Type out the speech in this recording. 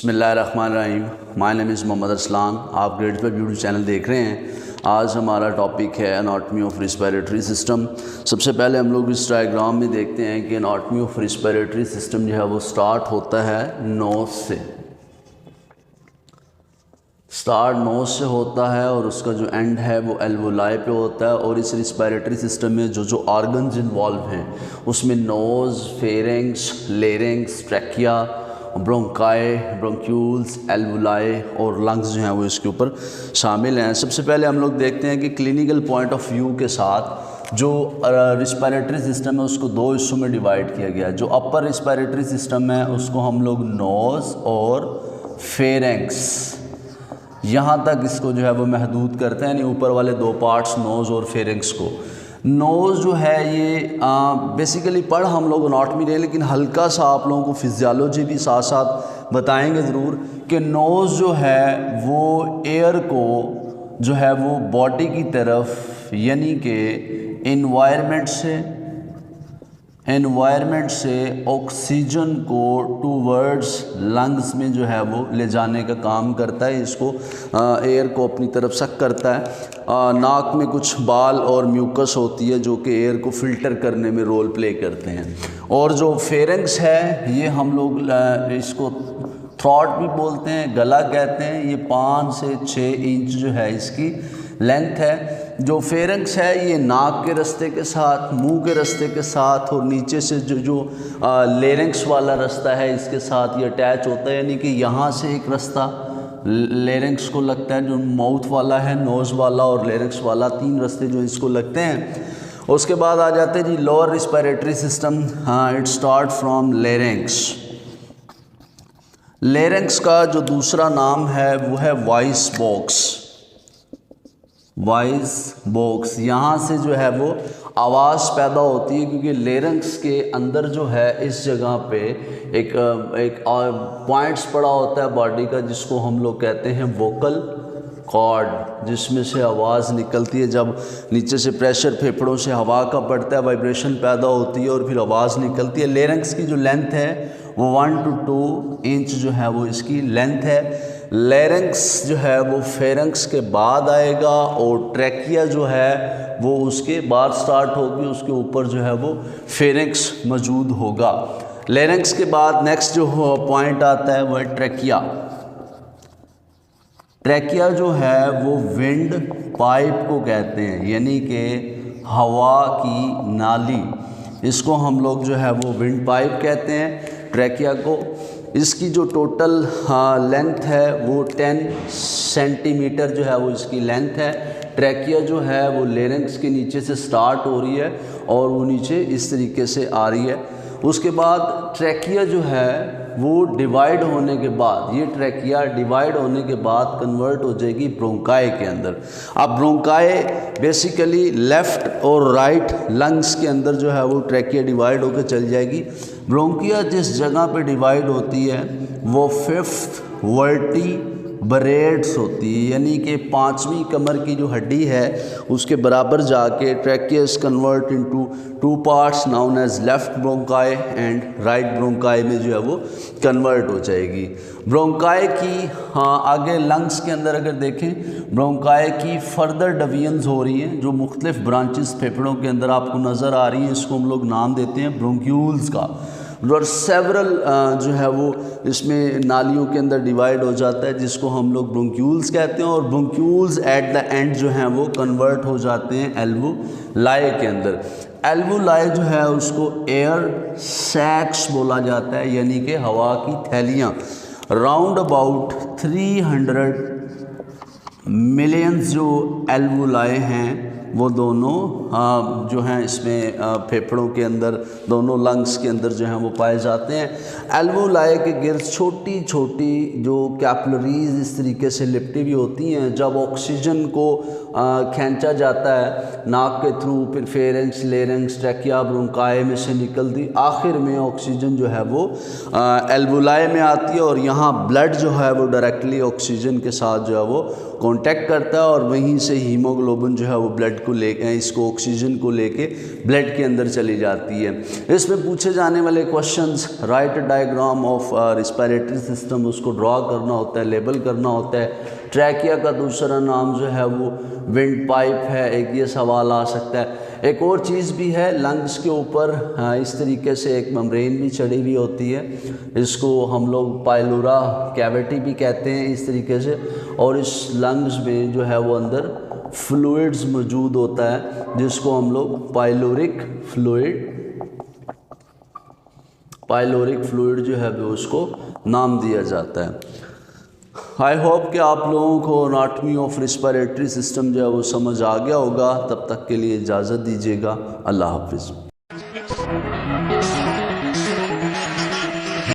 बिस्मिल्लाहिर्रहमानिर्रहीम। My name is Mohammad Arsalan. आप grade पर यूट्यूब चैनल देख रहे हैं। आज हमारा टॉपिक है एनाटॉमी ऑफ रिस्पिरेटरी सिस्टम। सबसे पहले हम लोग इस डायग्राम में देखते हैं कि एनाटॉमी ऑफ रिस्पिरेटरी सिस्टम जो है वो स्टार्ट होता है नोज़ से। स्टार्ट नोज़ से होता है और उसका जो एंड है वो एल्वोलाई पे होता है। और इस रिस्पिरेटरी सिस्टम में जो ऑर्गन्स इन्वॉल्व हैं उसमें nose, pharynx, larynx, trachea, bronchi, bronchioles, alveoli और लंग्स जो हैं वो इसके ऊपर शामिल हैं। सबसे पहले हम लोग देखते हैं कि क्लिनिकल पॉइंट ऑफ व्यू के साथ जो रिस्पिरेटरी सिस्टम है उसको दो हिस्सों में डिवाइड किया गया है। जो अपर रिस्पिरेटरी सिस्टम है उसको हम लोग नोज़ और फेरिंग्स यहाँ तक इसको जो है वो महदूद करते हैं, यानी ऊपर वाले दो पार्ट्स नोज़ और फेरिंग्स को। नोज़ जो है ये बेसिकली पढ़ हम लोग एनाटॉमी रहे, लेकिन हल्का सा आप लोगों को फिजियोलॉजी भी साथ साथ बताएंगे ज़रूर कि नोज़ जो है वो एयर को जो है वो बॉडी की तरफ यानी कि एनवायरनमेंट से ऑक्सीजन को टूवर्ड्स लंग्स में जो है वो ले जाने का काम करता है। इसको एयर को अपनी तरफ सक करता है। नाक में कुछ बाल और म्यूकस होती है जो कि एयर को फिल्टर करने में रोल प्ले करते हैं। और जो फेरिंग्स है ये हम लोग इसको थ्रॉट भी बोलते हैं, गला कहते हैं। ये 5 से 6 इंच जो है इसकी लेंथ है। जो फेरिंग्स है ये नाक के रास्ते के साथ, मुंह के रास्ते के साथ और नीचे से जो लेरिंग्स वाला रास्ता है इसके साथ ये अटैच होता है, यानी कि यहाँ से एक रास्ता लेरिंग्स को लगता है जो माउथ वाला है, नोज़ वाला और लेरिंग्स वाला, 3 रास्ते जो इसको लगते हैं। उसके बाद आ जाते हैं जी lower respiratory system. It start from larynx. Larynx का जो दूसरा नाम है वो है वॉइस बॉक्स। यहाँ से जो है वो आवाज़ पैदा होती है, क्योंकि लेरिंग्स के अंदर जो है इस जगह पे एक पॉइंट्स पड़ा होता है बॉडी का जिसको हम लोग कहते हैं वोकल कॉर्ड, जिसमें से आवाज़ निकलती है। जब नीचे से प्रेशर फेफड़ों से हवा का पड़ता है, वाइब्रेशन पैदा होती है और फिर आवाज़ निकलती है। लेरिंग्स की जो लेंथ है वो 1 to 2 इंच जो है वो इसकी लेंथ है। लेरिंग्स जो है वो फेरिंग्स के बाद आएगा और ट्रैकिया जो है वो उसके बाद स्टार्ट होगी, उसके ऊपर जो है वो फेरिंग्स मौजूद होगा। लेरिंग्स के बाद नेक्स्ट जो पॉइंट आता है वो है ट्रैकिया। ट्रैकिया जो है वो विंड पाइप को कहते हैं, यानी कि हवा की नाली। इसको हम लोग जो है वो विंड पाइप कहते हैं ट्रैकिया को। इसकी जो टोटल लेंथ है वो 10 सेंटीमीटर जो है वो इसकी लेंथ है। ट्रैकिया जो है वो लेरिंग्स के नीचे से स्टार्ट हो रही है और वो नीचे इस तरीके से आ रही है। उसके बाद ट्रैकिया जो है वो डिवाइड होने के बाद, ये ट्रैकिया डिवाइड होने के बाद कन्वर्ट हो जाएगी ब्रोंकाई के अंदर। अब ब्रोंकाई बेसिकली लेफ़्ट और राइट लंग्स के अंदर जो है वो ट्रैकिया डिवाइड होकर चल जाएगी। ब्रोंकिया जिस जगह पे डिवाइड होती है वो 5th वर्टिब्रेट्स होती है, यानी कि 5वीं कमर की जो हड्डी है उसके बराबर जाके trachea is convert into 2 parts known as left bronchi and right bronchi में जो है वो कन्वर्ट हो जाएगी। ब्रोंकाई की आगे लंग्स के अंदर अगर देखें, ब्रोंकाई की फर्दर डिवीजन्स हो रही हैं। जो मुख्तलिफ ब्रांचेस फेफड़ों के अंदर आपको नज़र आ रही हैं, इसको हम लोग नाम देते हैं ब्रोंक्यूल्स का। और सेवरल जो है वो इसमें नालियों के अंदर डिवाइड हो जाता है, जिसको हम लोग ब्रोंक्यूल्स कहते हैं। और ब्रोंक्यूल्स एट द एंड जो हैं वो कन्वर्ट हो जाते हैं एल्वोलाई के अंदर। एल्वोलाई जो है उसको एयर सैक्स बोला जाता है, यानी कि हवा की थैलियाँ। राउंड अबाउट 300 मिलियंस जो एल्वोलाई हैं वो दोनों जो हैं इसमें फेफड़ों के अंदर, दोनों लंग्स के अंदर जो हैं वो पाए जाते हैं। एल्वोलाई के गिर्द छोटी छोटी जो कैपिलरीज इस तरीके से लिपटी हुई होती हैं। जब ऑक्सीजन को खींचा जाता है नाक के थ्रू, फिर फेरिंग्स, लेरिंग्स, ट्रैकिया, ब्रोंकाई में से निकलती, आखिर में ऑक्सीजन जो है वो एल्वोलाई में आती है और यहाँ ब्लड जो है वो डायरेक्टली ऑक्सीजन के साथ जो है वो कांटेक्ट करता है और वहीं से हीमोग्लोबिन जो है वो ब्लड ब्लड को लेके इसको ऑक्सीजन को लेके ब्लड के अंदर चली जाती है। इसमें पूछे जाने वाले questions, right diagram of respiratory system, उसको ड्रॉ करना होता है, लेबल करना होता है। ट्रैकिया का दूसरा नाम जो है वो विंड पाइप है, एक ये सवाल आ सकता है। एक और चीज़ भी है, लंग्स के ऊपर इस तरीके से एक मेम्ब्रेन भी चढ़ी हुई होती है, इसको हम लोग पाइलोरा कैविटी भी कहते हैं इस तरीके से। और इस लंग्स में जो है वो अंदर फ्लूइड्स मौजूद होता है जिसको हम लोग पाइलोरिक फ्लूइड जो है वो उसको नाम दिया जाता है। आई होप कि आप लोगों को एनाटॉमी ऑफ रिस्पिरेटरी सिस्टम जो है वो समझ आ गया होगा। तब तक के लिए इजाज़त दीजिएगा। अल्लाह हाफिज़।